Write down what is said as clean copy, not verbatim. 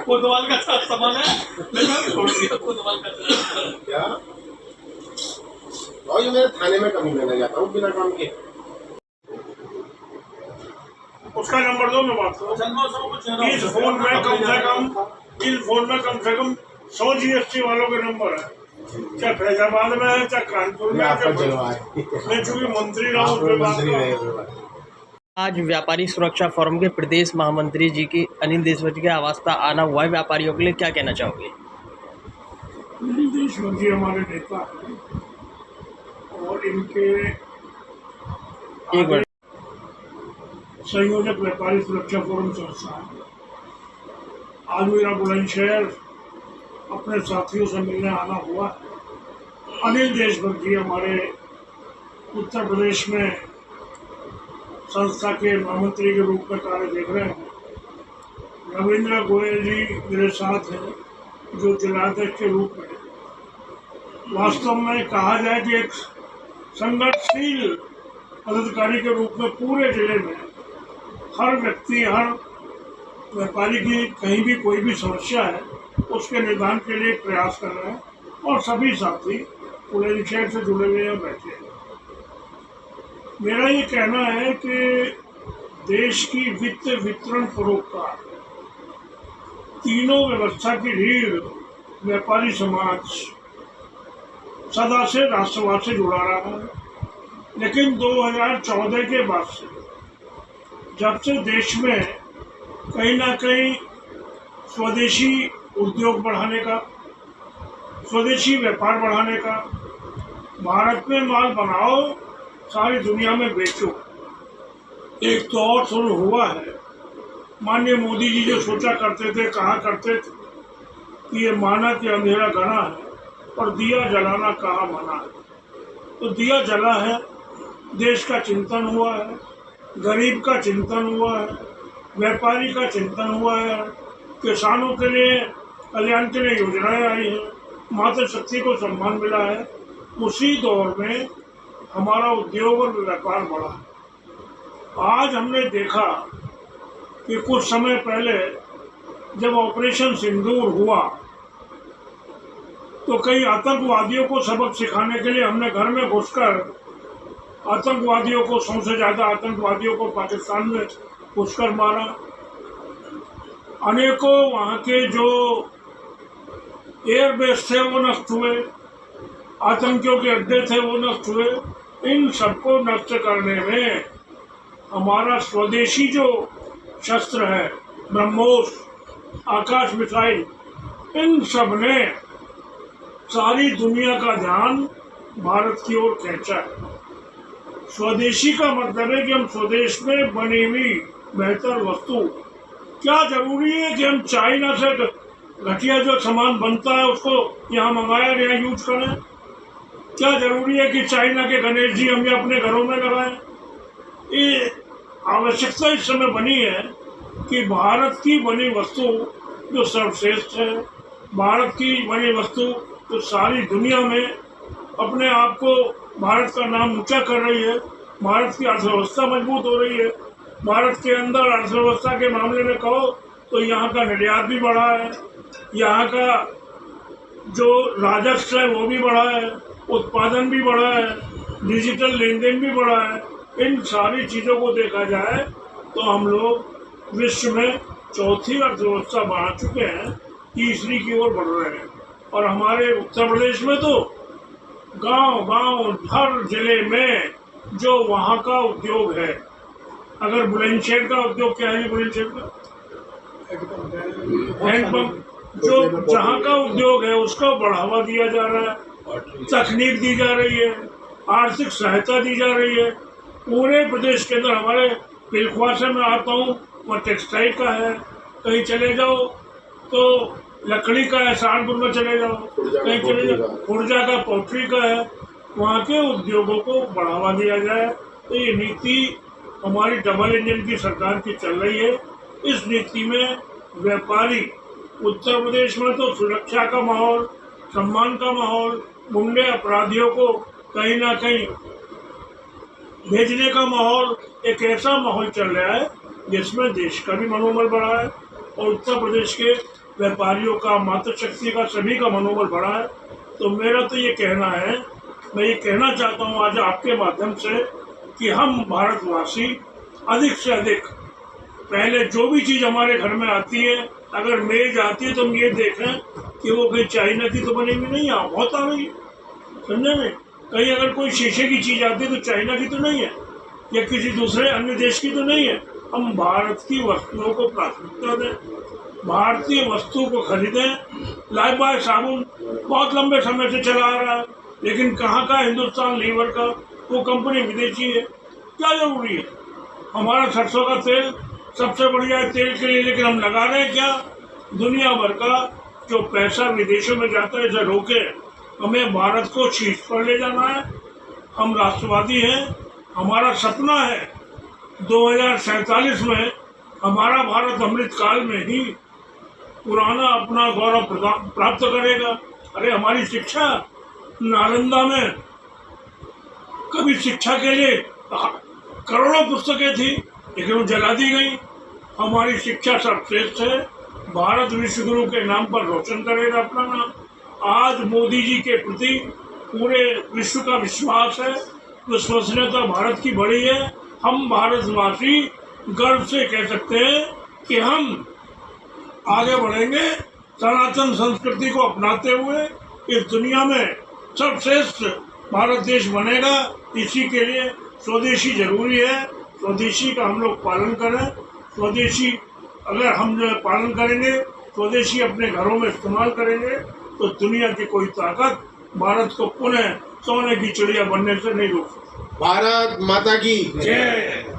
कोतवाल का सामान है, छोड़ दिया कोतवाल का। क्या और ये मेरे थाने में कभी लेने जाता हूँ बिना काम के। उसका नंबर दो, मैं बात करूँ। इस फोन में कम से कम 100 GST वालों के नंबर है, चाहे फैजाबाद में है चाहे कानपुर में, मैं चूंकि मंत्री रहा हूँ। आज व्यापारी सुरक्षा फोरम के प्रदेश महामंत्री जी की अनिल देशमुख के आवास पर आना हुआ है। व्यापारियों के लिए क्या कहना चाहोगे? अनिल देशमुख जी हमारे नेता हैं और इनके एक बार संयोजक व्यापारी सुरक्षा फोरम संस्था है। आज मेरा बुलंदशहर अपने साथियों से मिलने आना हुआ। अनिल देशमुख जी हमारे उत्तर प्रदेश में संस्था के महामंत्री के रूप में कार्य देख रहे हैं। रविंद्र गोयल जी मेरे साथ हैं जो जिलाध्यक्ष के रूप में। वास्तव में कहा जाए कि एक संगठनशील पदाधिकारी के रूप में पूरे जिले में हर व्यक्ति, हर व्यापारी की कहीं भी कोई भी समस्या है उसके निदान के लिए प्रयास कर रहे हैं और सभी साथी बुलंदशहर से जुड़े हुए हैं, बैठे हैं। मेरा ये कहना है कि देश की वित्त वितरण परोपकार तीनों व्यवस्था की रीढ़ व्यापारी समाज सदा से राष्ट्रवाद से जुड़ा रहा है। लेकिन 2014 के बाद से जब से देश में कहीं ना कहीं स्वदेशी उद्योग बढ़ाने का, स्वदेशी व्यापार बढ़ाने का, भारत में माल बनाओ सारी दुनिया में बेचो, एक तो और शुरू हुआ है। माननीय मोदी जी जो सोचा करते थे, कहा करते थे कि ये माना कि अंधेरा घना है और दिया जलाना कहाँ मना है। तो दिया जला है, देश का चिंतन हुआ है, गरीब का चिंतन हुआ है, व्यापारी का चिंतन हुआ है, किसानों के लिए कल्याण के लिए योजनाएं आई हैं, मातृशक्ति को सम्मान मिला है। उसी दौर में हमारा उद्योग और व्यापार बढ़ा। आज हमने देखा कि कुछ समय पहले जब ऑपरेशन सिंदूर हुआ तो कई आतंकवादियों को सबक सिखाने के लिए हमने घर में घुसकर आतंकवादियों को, 100 से ज्यादा आतंकवादियों को पाकिस्तान में घुसकर मारा। अनेकों वहाँ के जो एयरबेस थे वो नष्ट हुए, आतंकियों के अड्डे थे वो नष्ट हुए। इन सबको नष्ट करने में हमारा स्वदेशी जो शस्त्र है, ब्रह्मोस, आकाश मिसाइल, इन सब ने सारी दुनिया का ध्यान भारत की ओर खींचा है। स्वदेशी का मतलब है कि हम स्वदेश में बनी हुई बेहतर वस्तु, क्या जरूरी है कि हम चाइना से घटिया जो सामान बनता है उसको यहाँ मंगाया, यहाँ यूज करें? क्या जरूरी है कि चाइना के गणेश जी हम अपने घरों में लगाएं? ये आवश्यकता इस समय बनी है कि भारत की बनी वस्तु जो सर्वश्रेष्ठ है, भारत की बनी वस्तु जो सारी दुनिया में अपने आप को भारत का नाम ऊंचा कर रही है, भारत की अर्थव्यवस्था मजबूत हो रही है। भारत के अंदर अर्थव्यवस्था के मामले में कहो तो यहाँ का निर्यात भी बढ़ा है, यहाँ का जो राजस्व है वो भी बढ़ा है, उत्पादन भी बढ़ा है, डिजिटल लेन देन भी बढ़ा है। इन सारी चीज़ों को देखा जाए तो हम लोग विश्व में चौथी अर्थव्यवस्था बना चुके हैं, तीसरी की ओर बढ़ रहे हैं। और हमारे उत्तर प्रदेश में तो गांव-गांव, हर जिले में जो वहाँ का उद्योग है, अगर बुलंदशहर का उद्योग क्या है, बुलंदशहर का हैंडपंप, जो जहाँ का उद्योग है उसको बढ़ावा दिया जा रहा है, तकनीक दी जा रही है, आर्थिक सहायता दी जा रही है। पूरे प्रदेश के अंदर हमारे पिलखुआ से मैं आता हूँ, वहाँ टेक्सटाइल का है, कहीं चले जाओ तो लकड़ी का है, सहारनपुर में चले जाओ, कहीं चले जाओ खुर्जा का, पोल्ट्री का है। वहाँ के उद्योगों को बढ़ावा दिया जाए। तो ये नीति हमारी डबल इंजन की सरकार की चल रही है। इस नीति में व्यापारी उत्तर प्रदेश में तो सुरक्षा का माहौल, सम्मान का माहौल, गुंडे अपराधियों को कहीं ना कहीं भेजने का माहौल, एक ऐसा माहौल चल रहा है जिसमें देश का भी मनोबल बढ़ा है और उत्तर प्रदेश के व्यापारियों का, मातृशक्ति का, सभी का मनोबल बढ़ा है। तो मेरा तो ये कहना है, मैं ये कहना चाहता हूँ आज आपके माध्यम से कि हम भारतवासी अधिक से अधिक पहले जो भी चीज़ हमारे घर में आती है, अगर मेज आती है तो हम ये देखें कि वो कहीं चाइना की तो बनी हुई नहीं है, बहुत आ रही है, समझे नहीं। कहीं अगर कोई शीशे की चीज़ आती है तो चाइना की तो नहीं है या किसी दूसरे अन्य देश की तो नहीं है। हम भारत की वस्तुओं को प्राथमिकता दें, भारतीय वस्तु को खरीदें। लाइफबॉय साबुन बहुत लंबे समय से चला आ रहा है, लेकिन कहाँ का हिंदुस्तान लीवर का वो कंपनी विदेशी है, क्या जरूरी है। हमारा सरसों का तेल सबसे बढ़िया है तेल के लिए, लेकिन हम लगा रहे हैं क्या। दुनिया भर का जो पैसा विदेशों में जाता है इसे रोके, हमें भारत को शीर्ष पर ले जाना है। हम राष्ट्रवादी हैं, हमारा सपना है 2047 में हमारा भारत अमृत काल में ही पुराना अपना गौरव प्राप्त करेगा। अरे हमारी शिक्षा नालंदा में कभी शिक्षा के लिए करोड़ों पुस्तकें थी, लेकिन वो जला दी गई। हमारी शिक्षा सर्वश्रेष्ठ है, भारत विश्व गुरु के नाम पर रोशन करेगा अपना नाम। आज मोदी जी के प्रति पूरे विश्व का विश्वास है, विश्वसनीयता भारत की बढ़ी है। हम भारतवासी गर्व से कह सकते हैं कि हम आगे बढ़ेंगे, सनातन संस्कृति को अपनाते हुए इस दुनिया में सर्वश्रेष्ठ भारत देश बनेगा। इसी के लिए स्वदेशी जरूरी है, स्वदेशी का हम लोग पालन करें। स्वदेशी अगर हम जो पालन करेंगे, स्वदेशी अपने घरों में इस्तेमाल करेंगे, तो दुनिया की कोई ताकत भारत को पुनः सोने की चिड़िया बनने से नहीं रोक सकती। भारत माता की जय।